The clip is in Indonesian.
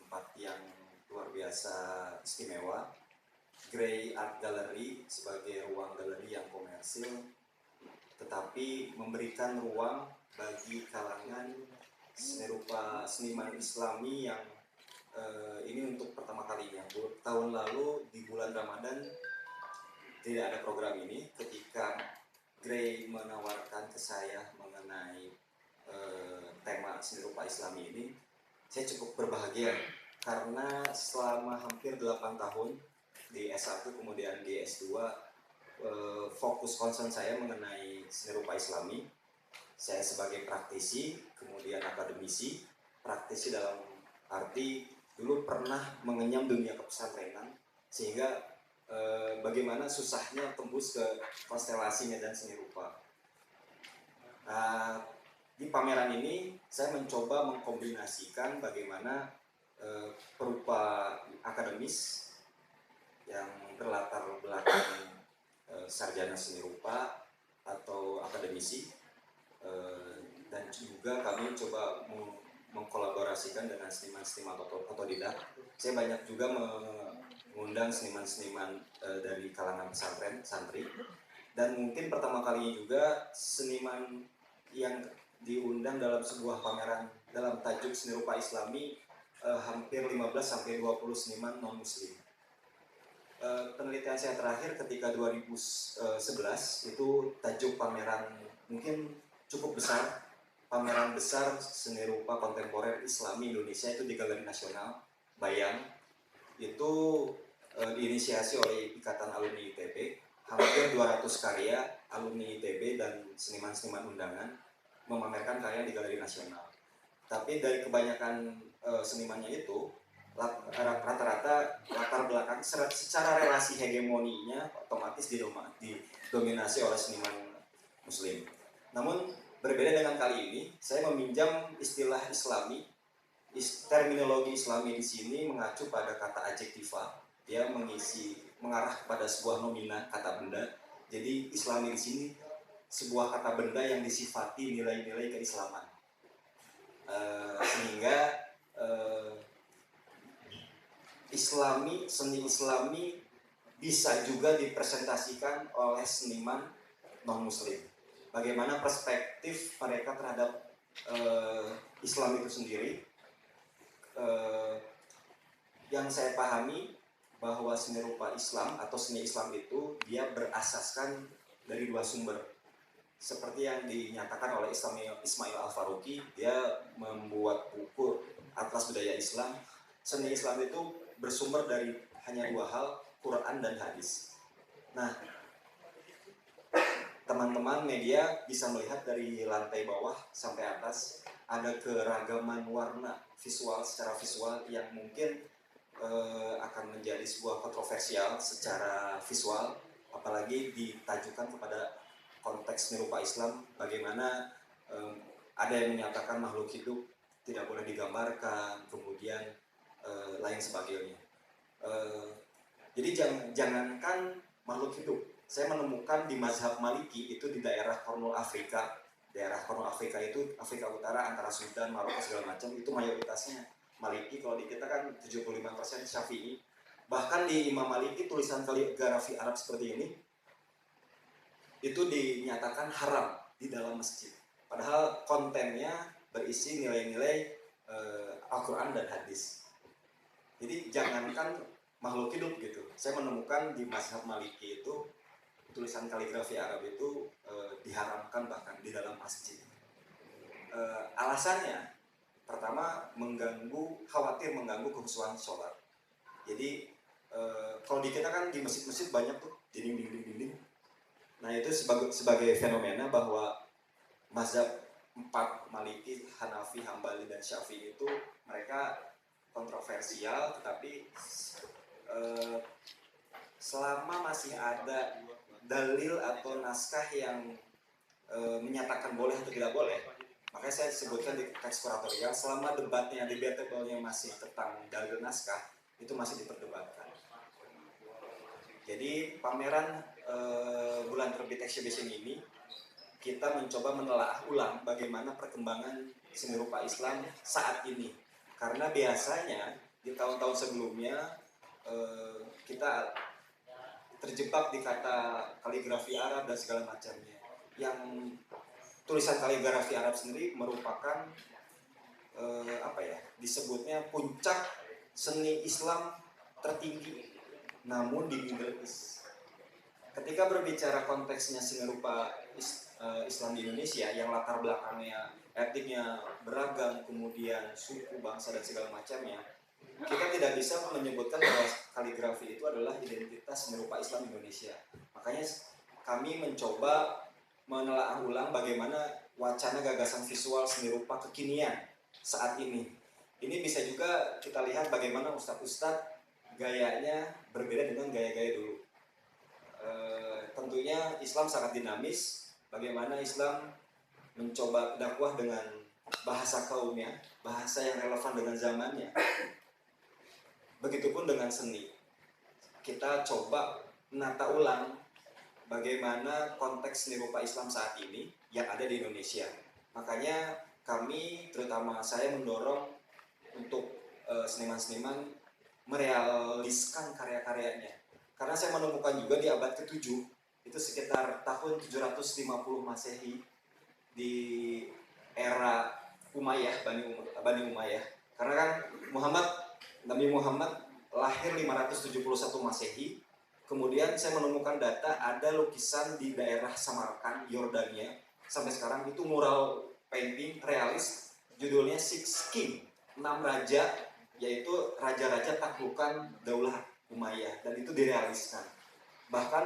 tempat yang luar biasa istimewa. Grey Art Gallery sebagai ruang galeri yang komersil, tetapi memberikan ruang bagi kalangan seni rupa seniman Islami yang ini untuk pertama kalinya. Tahun lalu di bulan Ramadan tidak ada program ini. Ketika Grey menawarkan ke saya mengenai tema seni rupa Islami ini, saya cukup berbahagia karena selama hampir 8 tahun di S1 kemudian di S2 fokus concern saya mengenai seni rupa Islami. Saya sebagai praktisi, kemudian akademisi. Praktisi dalam arti dulu pernah mengenyam dunia kepesantrenan, sehingga bagaimana susahnya tembus ke konstelasi medan seni rupa. Di pameran ini saya mencoba mengkombinasikan bagaimana perupa akademis yang berlatar belakang sarjana seni rupa atau akademisi, dan juga kami coba mengkolaborasikan dengan seniman-seniman otodidak. Saya banyak juga mengundang seniman-seniman dari kalangan pesantren, santri, dan mungkin pertama kalinya juga seniman yang diundang dalam sebuah pameran dalam tajuk seni rupa Islami, hampir 15-20 seniman non-muslim. Penelitian saya terakhir ketika 2011 itu tajuk pameran mungkin cukup besar, pameran besar seni rupa kontemporer Islami Indonesia itu di Galeri Nasional Bayang. Itu diinisiasi oleh Ikatan Alumni ITB. Hampir 200 karya alumni ITB dan seniman-seniman undangan memamerkan karya di Galeri Nasional. Tapi dari kebanyakan senimannya itu, rata-rata latar belakang secara relasi hegemoninya otomatis didominasi oleh seniman muslim. Namun berbeda dengan kali ini, saya meminjam istilah Islami, terminologi Islami di sini mengacu pada kata adjektiva, dia mengarah pada sebuah nomina kata benda. Jadi Islami di sini sebuah kata benda yang disifati nilai-nilai keislaman, sehingga seni Islami bisa juga dipresentasikan oleh seniman non-muslim. Bagaimana perspektif mereka terhadap Islam itu sendiri. Yang saya pahami bahwa seni rupa Islam atau seni Islam itu dia berasaskan dari dua sumber. Seperti yang dinyatakan oleh Ismail Al-Faruqi, dia membuat buku Atlas Budaya Islam. Seni Islam itu bersumber dari hanya dua hal, Quran dan hadis. Nah, teman-teman media bisa melihat dari lantai bawah sampai atas ada keragaman warna visual, secara visual yang mungkin akan menjadi sebuah kontroversial secara visual, apalagi ditajukan kepada konteks seni rupa Islam. Bagaimana ada yang menyatakan makhluk hidup tidak boleh digambarkan, kemudian lain sebagainya. Jadi jangankan makhluk hidup, saya menemukan di mazhab Maliki itu di daerah Kornul Afrika. Daerah Kornul Afrika itu Afrika Utara antara Sudan, Maroko segala macam, itu mayoritasnya Maliki. Kalau di kita kan 75% Syafi'i. Bahkan di Imam Maliki tulisan kaligrafi Arab seperti ini itu dinyatakan haram di dalam masjid. Padahal kontennya berisi nilai-nilai Al-Quran dan hadis. Jadi jangankan makhluk hidup gitu. Saya menemukan di mazhab Maliki itu tulisan kaligrafi Arab itu diharamkan bahkan di dalam masjid. Alasannya pertama khawatir mengganggu kehusuan sholat. Jadi kalau di kita kan di masjid-masjid banyak tuh dinding-dinding. Nah itu sebagai fenomena bahwa mazhab 4 Maliki, Hanafi, Hambali, dan Syafi'i itu mereka kontroversial, tetapi selama masih ada dalil atau naskah yang menyatakan boleh atau tidak boleh, makanya saya sebutkan di teks kuratorial, selama debatable-nya masih tentang dalil naskah, itu masih diperdebatkan. Jadi pameran bulan terbit exhibition ini kita mencoba menelaah ulang bagaimana perkembangan seni rupa Islam saat ini. Karena biasanya di tahun-tahun sebelumnya kita terjebak di kata kaligrafi Arab dan segala macamnya. Yang tulisan kaligrafi Arab sendiri merupakan disebutnya puncak seni Islam tertinggi, namun di Middle East. Ketika berbicara konteksnya seni rupa Islam di Indonesia yang latar belakangnya etniknya beragam, kemudian suku, bangsa dan segala macamnya, kita tidak bisa menyebutkan bahwa kaligrafi itu adalah identitas seni rupa Islam Indonesia. Makanya kami mencoba menelaah ulang bagaimana wacana gagasan visual seni rupa kekinian saat ini. Ini bisa juga kita lihat bagaimana ustadz-ustadz gayanya berbeda dengan gaya-gaya dulu. Tentunya Islam sangat dinamis. Bagaimana Islam mencoba dakwah dengan bahasa kaumnya, bahasa yang relevan dengan zamannya. Begitupun dengan seni. Kita coba menata ulang bagaimana konteks seni rupa Islam saat ini yang ada di Indonesia. Makanya kami, terutama saya, mendorong untuk seniman-seniman merealiskan karya-karyanya. Karena saya menemukan juga di abad ke-7, itu sekitar tahun 750 Masehi, di era Umayyah, Bani Umayyah. Karena kan Nabi Muhammad lahir 571 Masehi. Kemudian saya menemukan data ada lukisan di daerah Samarkand, Yordania. Sampai sekarang itu mural painting realis, judulnya Six King, 6 raja, yaitu raja-raja taklukan Daulah Umayyah, dan itu direaliskan. Bahkan